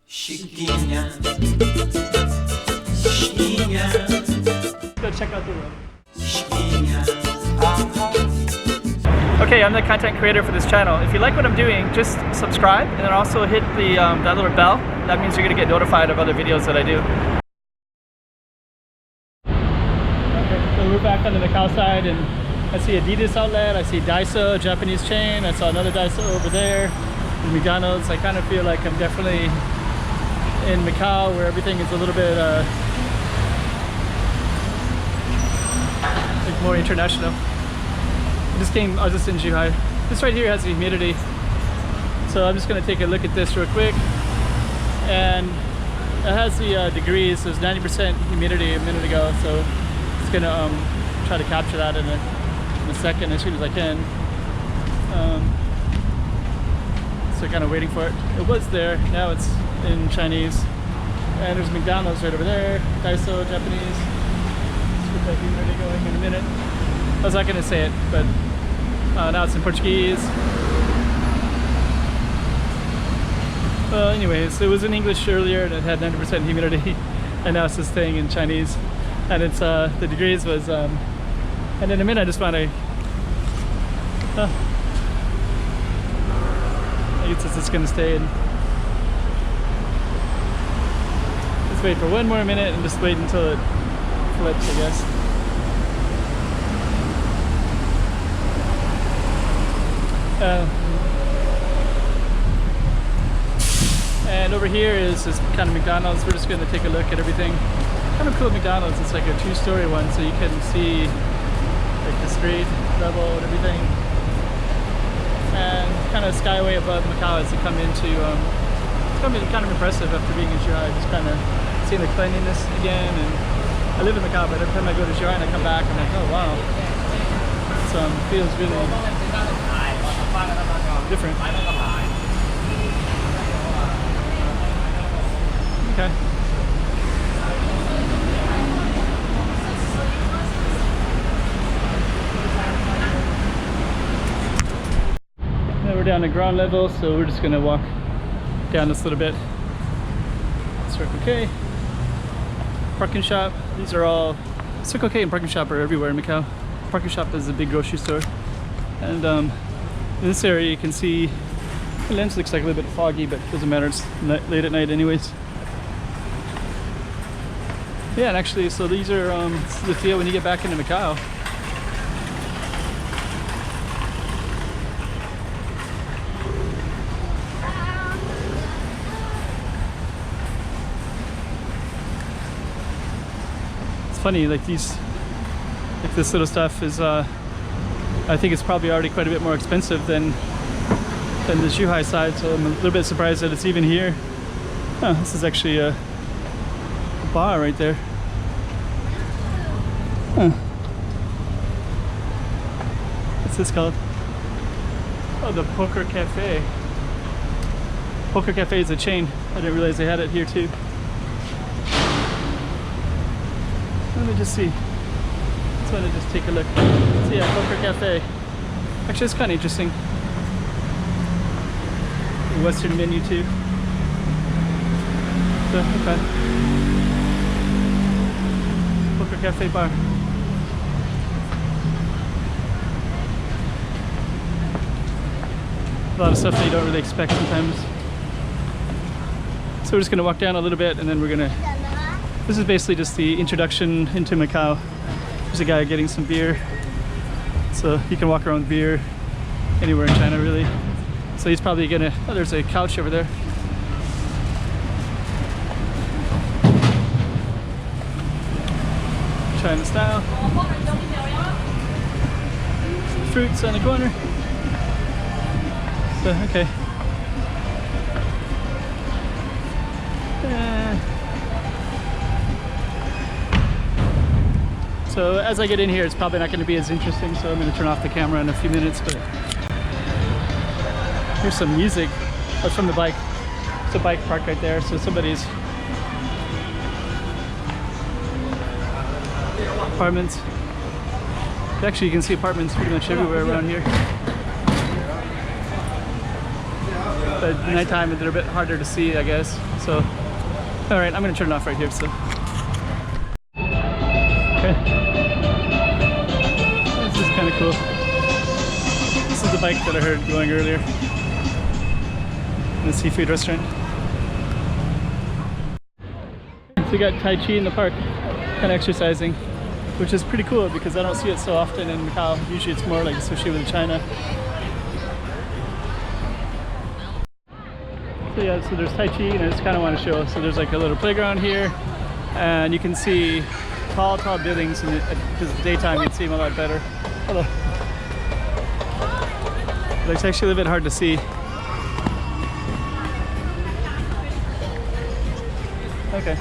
Chiquinha, chiquinha. Go check out the room. Chiquinha. Okay, I'm the content creator for this channel. If you like what I'm doing, just subscribe and then also hit the that little bell. That means you're gonna get notified of other videos that I do. Okay, so we're back on the Macau side, and I see Adidas outlet, I see Daiso, Japanese chain, I saw another Daiso over there, and McDonald's. I kind of feel like I'm definitely in Macau, where everything is a little bit like more international. I was just in Zhuhai. This right here has the humidity, so I'm just going to take a look at this real quick. And it has the degrees. It was 90% humidity a minute ago, so it's going to try to capture that in a second as soon as I can. So kind of waiting for it. It was there, now it's in Chinese. And there's McDonald's right over there, Daiso, Japanese. Let's get that humidity going in a minute. I was not going to say it, but now it's in Portuguese. Well, anyways, it was in English earlier and it had 90% humidity, and now it's just staying in Chinese. And it's the degrees was, and in a minute I just want to. I guess it's just going to stay in. Let's wait for one more minute and just wait until it flips, I guess. And over here is this kind of McDonald's. We're just going to take a look at everything. Kind of cool McDonald's. It's like a two-story one, so you can see like the street level and everything. And kind of skyway above Macau as you come into. It's going to be kind of impressive after being in Zhuhai. Just kind of seeing the cleanliness again. And I live in Macau, but every time I go to Zhuhai and I come back, I'm like, oh wow. So it feels really different. Okay. Now we're down to ground level, so we're just gonna walk down this little bit. Circle K, parking shop. These are all Circle K and parking shop are everywhere in Macau. Parking shop is a big grocery store, and in this area you can see the lens looks like a little bit foggy, but it doesn't matter. It's late at night, anyways. Yeah, and actually, so these are this is the feel when you get back into Macau. It's funny, like this little stuff is I think it's probably already quite a bit more expensive than the Zhuhai side, so I'm a little bit surprised that it's even here. Huh, this is actually a bar right there. Huh. What's this called? Oh, the Poker Cafe. Poker Cafe is a chain. I didn't realize they had it here too. Let me just see. Just want to just take a look. So yeah, Poker Cafe. Actually, it's kind of interesting. The Western menu too. So, okay. Poker Cafe bar. A lot of stuff that you don't really expect sometimes. So we're just gonna walk down a little bit, and then we're gonna. This is basically just the introduction into Macau. There's a guy getting some beer, so you can walk around with beer anywhere in China, really. So he's probably gonna. Oh, there's a couch over there. China style. Some fruits on the corner. So, okay. So as I get in here, it's probably not going to be as interesting, so I'm going to turn off the camera in a few minutes. But here's some music. That's from the bike. It's a bike park right there, so somebody's apartments. Actually, you can see apartments pretty much everywhere around here. But but at nighttime they're a bit harder to see, I guess. So, all right, I'm gonna turn it off right here. So, okay, this is kind of cool. This is the bike that I heard going earlier in the seafood restaurant. So we got Tai Chi in the park, kind of exercising, which is pretty cool because I don't see it so often in Macau. Usually it's more like associated with China. So yeah, so there's Tai Chi, and I just kind of want to show. So there's like a little playground here, and you can see tall buildings, and because it's daytime you can see them a lot better. Hello. But it's actually a little bit hard to see. Okay.